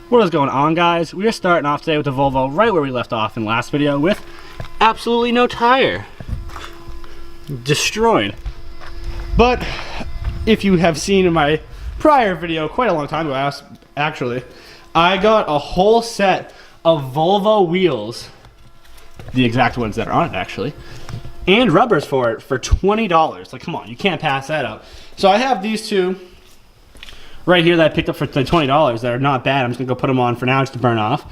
What is going on, guys? We are starting off today with the Volvo right where we left off in the last video with absolutely no tire. Destroyed. But if you have seen in my prior video quite a long time ago, actually, I got a whole set of Volvo wheels, the exact ones that are on it actually, and rubbers for it for $20. Like, come on, you can't pass that up. So I have these two right here that I picked up for $20 that are not bad. I'm just gonna go put them on for now just to burn off.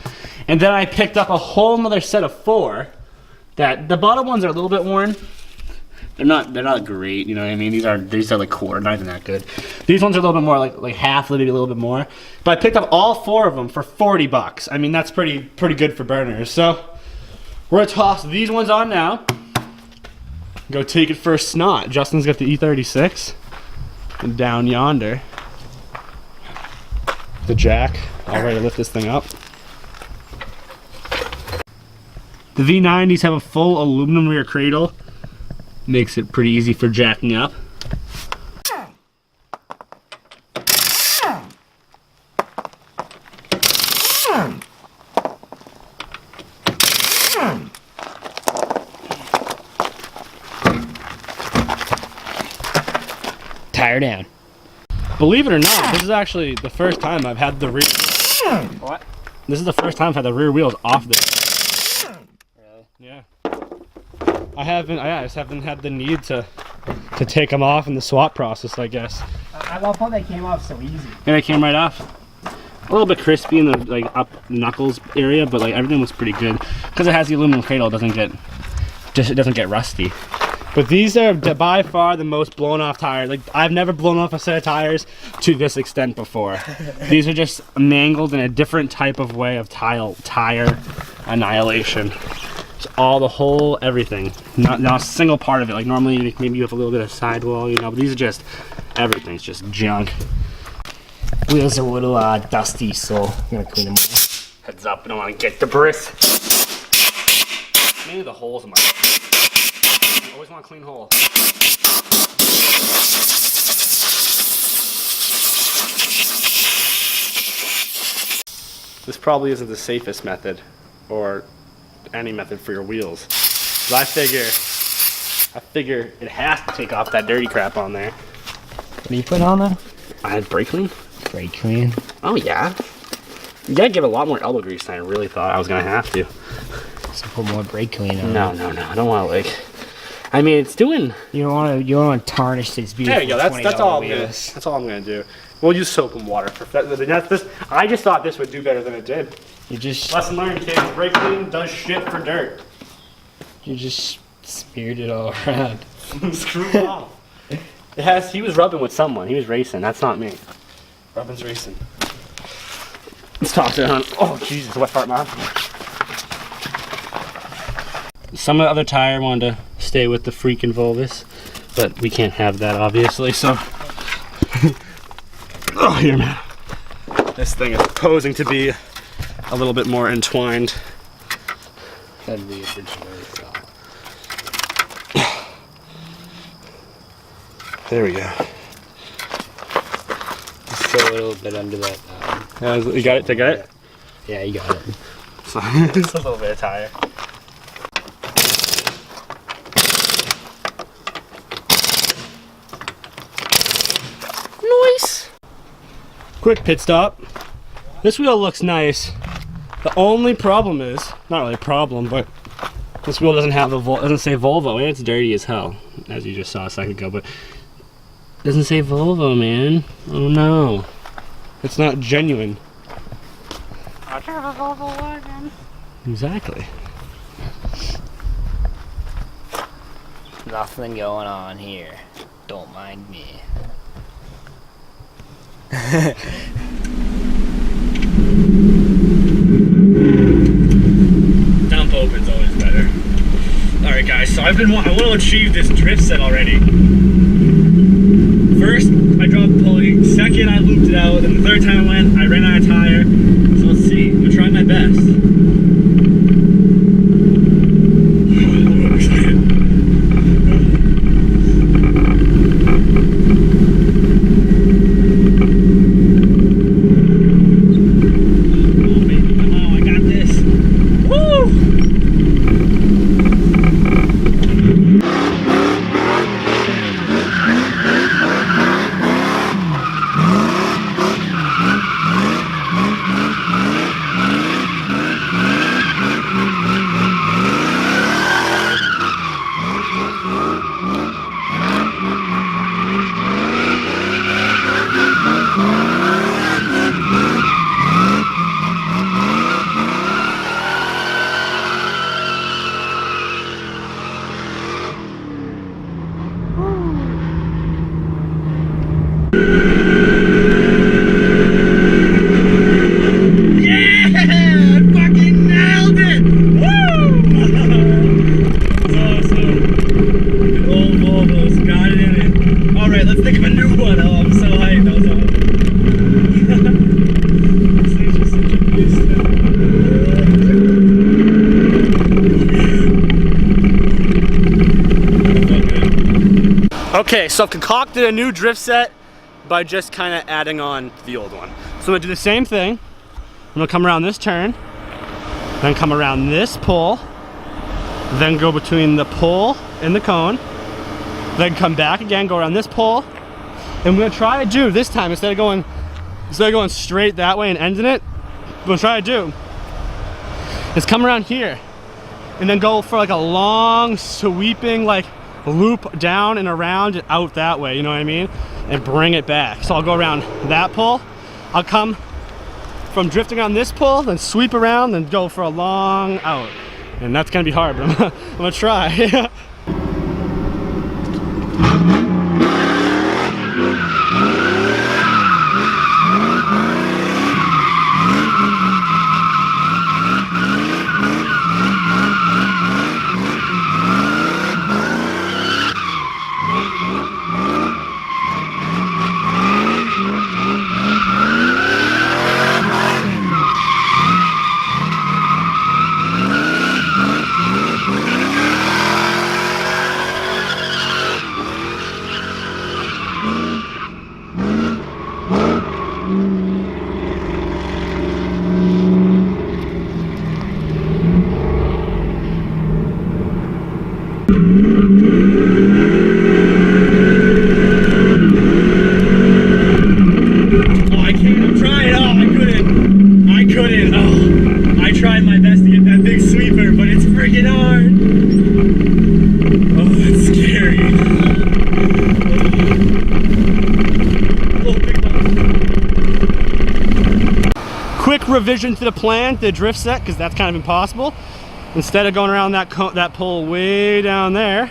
And then I picked up a whole nother set of 4 that the bottom ones are a little bit worn. They're not great, you know what I mean? These are like quarter, not even that good. These ones are a little bit more like half, maybe a little bit more. But I picked up all 4 of them for 40 bucks. I mean, that's pretty good for burners. So we're gonna toss these ones on now. Go take it for a snot. Justin's got the E36 and down yonder. The jack, all ready to lift this thing up. The V90s have a full aluminum rear cradle. Makes it pretty easy for jacking up. Tire down. Believe it or not, this is actually the first time I've had the rear. What? This is the first time I've had the rear wheels off this. Really? Yeah. I just haven't had the need to take them off in the swap process, I guess. I love how they came off so easy. Yeah, they came right off. A little bit crispy in the up knuckles area, but like everything looks pretty good because it has the aluminum cradle. It doesn't get rusty. But these are by far the most blown off tires. Like, I've never blown off a set of tires to this extent before. These are just mangled in a different type of way of tire annihilation. It's all the whole everything, not a single part of it. Like normally maybe you have a little bit of sidewall, you know, but these are just everything's just junk. Wheels are a little dusty, so I'm gonna clean them off. Heads up, I don't want to get debris. Maybe the holes in my. I always want a clean hole. This probably isn't the safest method, or any method for your wheels. But I figure it has to take off that dirty crap on there. What are you putting on there? I had brake clean. Brake clean. Oh yeah. You gotta give it a lot more elbow grease than I really thought I was gonna have to. So put more brake clean on. No. I don't want to like. I mean, it's doing. You don't want to tarnish this beautiful. There you go. That's all I'm gonna. That's all I'm gonna do. We'll use soap and water for that. I just thought this would do better than it did. You just lesson learned, kids. Brake clean does shit for dirt. You just smeared it all around. Screw it off. It has. He was rubbing with someone. He was racing. That's not me. Rubbin's racing. Let's toss it on. Oh Jesus! Wet fart, mom. Some of the other tire wanted to stay with the freaking Volvus, but we can't have that obviously. So, oh here, man. This thing is posing to be a little bit more entwined than the original. There we go. Just go a little bit under that. You got it? Did I get it? Yeah, you got it. So, it's a little bit of tire. Nice. Quick pit stop. This wheel looks nice. The only problem is, not really a problem, but this wheel doesn't have doesn't say Volvo, and it's dirty as hell, as you just saw a second ago. But it doesn't say Volvo, man. Oh no, it's not genuine. I drive a Volvo wagon. Exactly. Nothing going on here. Don't mind me. Dump open's always better. Alright guys, so I want to achieve this drift set already. First, I dropped the pulley. Second, I looped it out. And the third time I went, I ran out of tire. So let's see. I'm trying my best. Okay, so I've concocted a new drift set by just kind of adding on to the old one. So I'm gonna do the same thing. I'm gonna come around this turn, then come around this pole, then go between the pole and the cone, then come back again, go around this pole, and I'm gonna try to do this time, instead of going straight that way and ending it, what I'm gonna try to do is come around here and then go for like a long sweeping like loop down and around and out that way, you know what I mean? And bring it back. So I'll go around that pole, I'll come from drifting on this pole, then sweep around, then go for a long out. And that's gonna be hard, but I'm gonna try. Quick revision to the plan, the drift set, because that's kind of impossible. Instead of going around that pole way down there,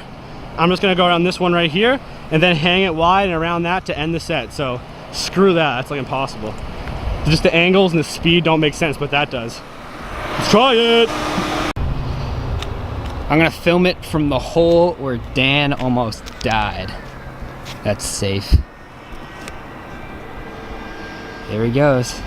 I'm just gonna go around this one right here and then hang it wide and around that to end the set. So screw that, that's like impossible. Just the angles and the speed don't make sense, but that does. Let's try it. I'm gonna film it from the hole where Dan almost died. That's safe. Here he goes.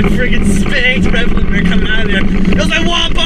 Friggin' spanked right when they're coming out of there. It was like, whoa,